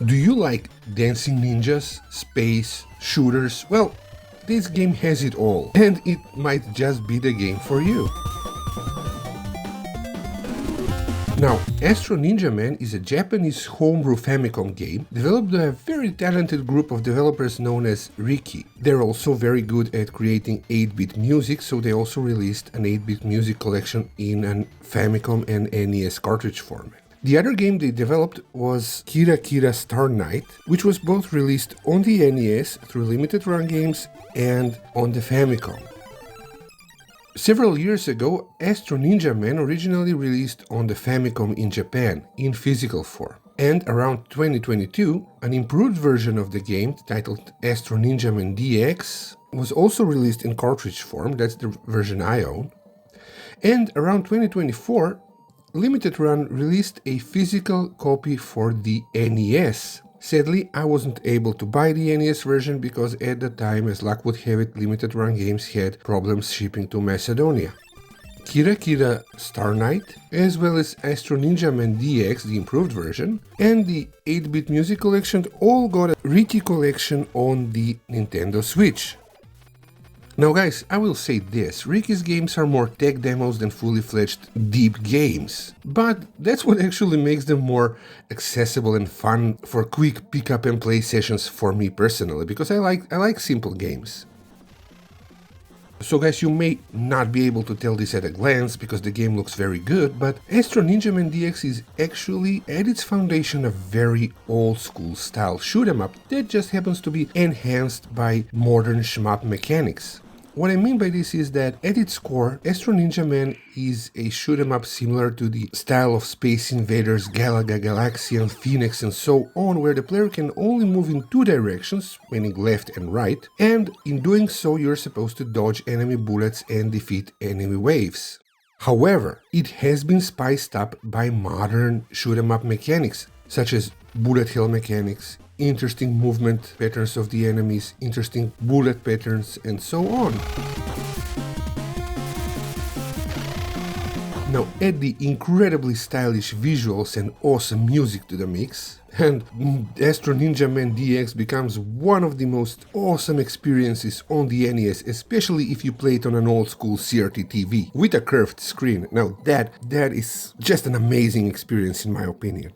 Do you like dancing ninjas, space, shooters? Well, this game has it all, and it might just be the game for you. Now, Astro Ninja Man is a Japanese homebrew Famicom game developed by a very talented group of developers known as RIKI. They're also very good at creating 8-bit music, so they also released an 8-bit music collection in an Famicom and NES cartridge format. The other game they developed was Kira Kira Star Night, which was both released on the NES through limited run games and on the Famicom. Several years ago, Astro Ninja Man originally released on the Famicom in Japan in physical form. And around 2022, an improved version of the game titled Astro Ninja Man DX was also released in cartridge form, that's the version I own. And around 2024, Limited Run released a physical copy for the NES. Sadly, I wasn't able to buy the NES version because at the time, as luck would have it, Limited Run Games had problems shipping to Macedonia. Kira Kira Star Night, as well as Astro Ninja Man DX, the improved version, and the 8-bit music collection all got a RIKI collection on the Nintendo Switch. Now guys, I will say this, RIKI's games are more tech demos than fully fledged deep games, but that's what actually makes them more accessible and fun for quick pick up and play sessions for me personally, because I like simple games. So guys, you may not be able to tell this at a glance because the game looks very good, but Astro Ninja Man DX is actually at its foundation a very old school style shoot 'em up that just happens to be enhanced by modern shmup mechanics. What I mean by this is that at its core, Astro Ninja Man is a shoot 'em up similar to the style of Space Invaders, Galaga, Galaxian, Phoenix and so on, where the player can only move in two directions, meaning left and right, and in doing so you're supposed to dodge enemy bullets and defeat enemy waves. However, it has been spiced up by modern shoot 'em up mechanics, such as bullet hell mechanics, interesting movement patterns of the enemies, interesting bullet patterns, and so on. Now add the incredibly stylish visuals and awesome music to the mix, and Astro Ninja Man DX becomes one of the most awesome experiences on the NES, especially if you play it on an old school CRT TV with a curved screen. Now that is just an amazing experience in my opinion.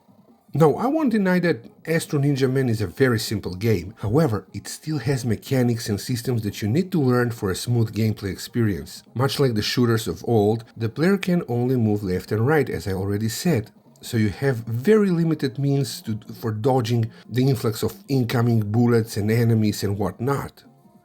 Now, I won't deny that Astro Ninja Man is a very simple game, however, it still has mechanics and systems that you need to learn for a smooth gameplay experience. Much like the shooters of old, the player can only move left and right, as I already said, so you have very limited means for dodging the influx of incoming bullets and enemies and whatnot.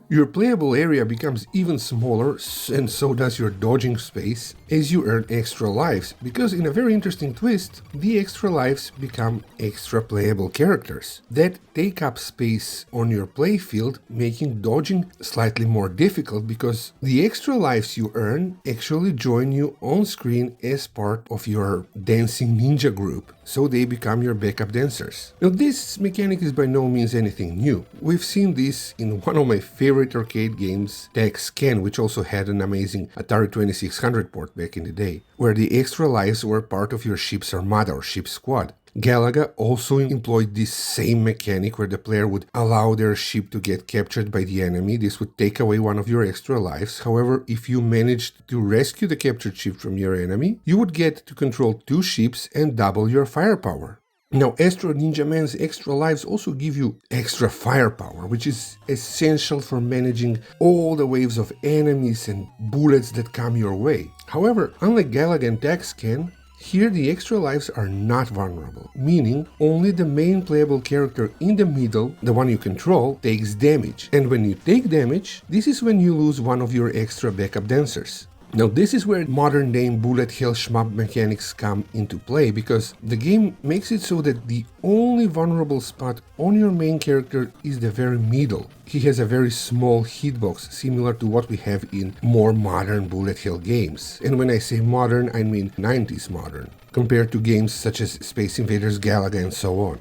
Your playable area becomes even smaller, and so does your dodging space, as you earn extra lives, because in a very interesting twist, the extra lives become extra playable characters that take up space on your playfield, making dodging slightly more difficult because the extra lives you earn actually join you on screen as part of your dancing ninja group, so they become your backup dancers. Now this mechanic is by no means anything new. We've seen this in one of my favorite arcade games, Tac-Scan, which also had an amazing Atari 2600 port back in the day, where the extra lives were part of your ship's armada or ship squad. Galaga also employed this same mechanic where the player would allow their ship to get captured by the enemy. This would take away one of your extra lives. However, if you managed to rescue the captured ship from your enemy, you would get to control two ships and double your firepower. Now, Astro Ninja Man's extra lives also give you extra firepower, which is essential for managing all the waves of enemies and bullets that come your way. However, unlike Galaga and Tac-Scan, here the extra lives are not vulnerable, meaning only the main playable character in the middle, the one you control, takes damage. And when you take damage, this is when you lose one of your extra backup dancers. Now this is where modern day bullet hell shmup mechanics come into play, because the game makes it so that the only vulnerable spot on your main character is the very middle. He has a very small hitbox, similar to what we have in more modern bullet hell games. And when I say modern, I mean 90s modern, compared to games such as Space Invaders, Galaga and so on.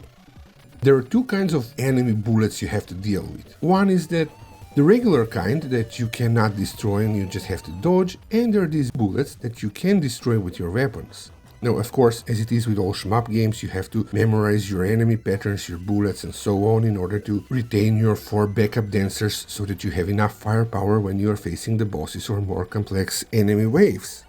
There are two kinds of enemy bullets you have to deal with. One is that the regular kind that you cannot destroy and you just have to dodge, and there are these bullets that you can destroy with your weapons. Now, of course, as it is with all shmup games, you have to memorize your enemy patterns, your bullets, and so on in order to retain your 4 backup dancers so that you have enough firepower when you are facing the bosses or more complex enemy waves.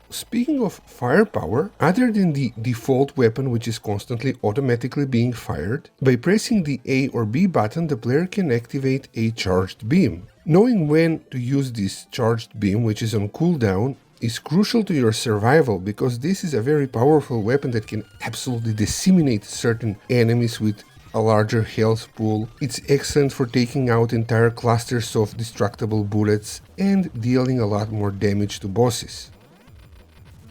Speaking of firepower, other than the default weapon which is constantly automatically being fired, by pressing the A or B button the player can activate a charged beam. Knowing when to use this charged beam, which is on cooldown, is crucial to your survival because this is a very powerful weapon that can absolutely disseminate certain enemies with a larger health pool. It's excellent for taking out entire clusters of destructible bullets and dealing a lot more damage to bosses.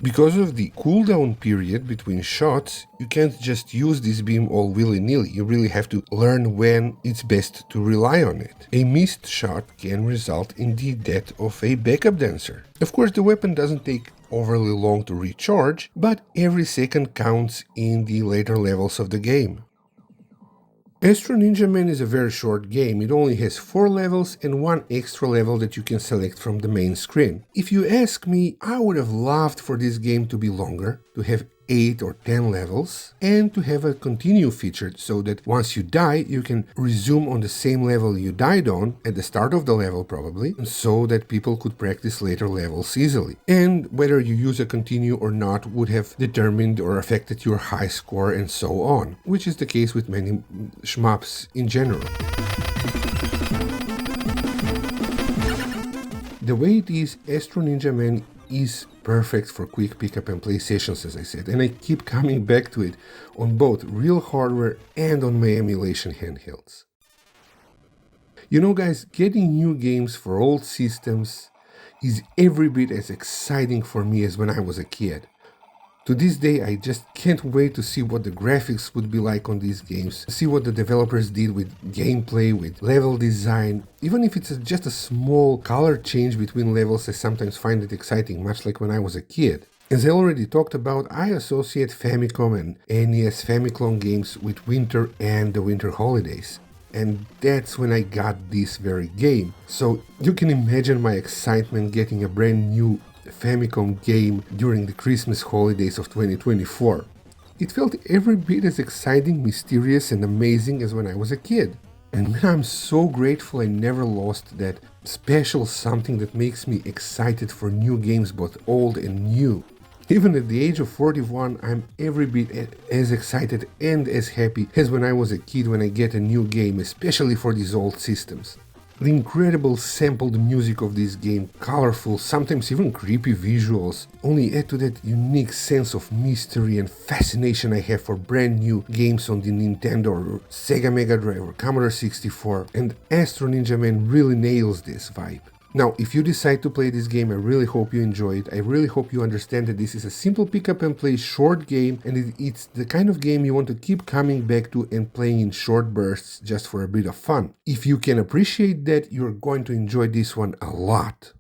Because of the cooldown period between shots, you can't just use this beam all willy-nilly, you really have to learn when it's best to rely on it. A missed shot can result in the death of a backup dancer. Of course, the weapon doesn't take overly long to recharge, but every second counts in the later levels of the game. Astro Ninja Man is a very short game. It only has 4 levels and 1 extra level that you can select from the main screen. If you ask me, I would have loved for this game to be longer, to have 8 or 10 levels, and to have a continue feature so that once you die, you can resume on the same level you died on, at the start of the level probably, so that people could practice later levels easily. And whether you use a continue or not would have determined or affected your high score and so on, which is the case with many shmups in general. The way it is, Astro Ninja Man is perfect for quick pick-up and play sessions, as I said, and I keep coming back to it on both real hardware and on my emulation handhelds. You know guys, getting new games for old systems is every bit as exciting for me as when I was a kid. To this day, I just can't wait to see what the graphics would be like on these games, see what the developers did with gameplay, with level design. Even if it's just a small color change between levels, I sometimes find it exciting, much like when I was a kid. As I already talked about, I associate Famicom and NES Famicom games with winter and the winter holidays. And that's when I got this very game. So you can imagine my excitement getting a brand new Famicom game during the Christmas holidays of 2024. It felt every bit as exciting, mysterious and amazing as when I was a kid. And I'm so grateful I never lost that special something that makes me excited for new games, both old and new. Even at the age of 41, I'm every bit as excited and as happy as when I was a kid when I get a new game, especially for these old systems. The incredible sampled music of this game, colorful, sometimes even creepy visuals, only add to that unique sense of mystery and fascination I have for brand new games on the Nintendo or Sega Mega Drive or Commodore 64, and Astro Ninja Man really nails this vibe. Now, if you decide to play this game, I really hope you enjoy it. I really hope you understand that this is a simple pick up and play short game, and it's the kind of game you want to keep coming back to and playing in short bursts just for a bit of fun. If you can appreciate that, you're going to enjoy this one a lot.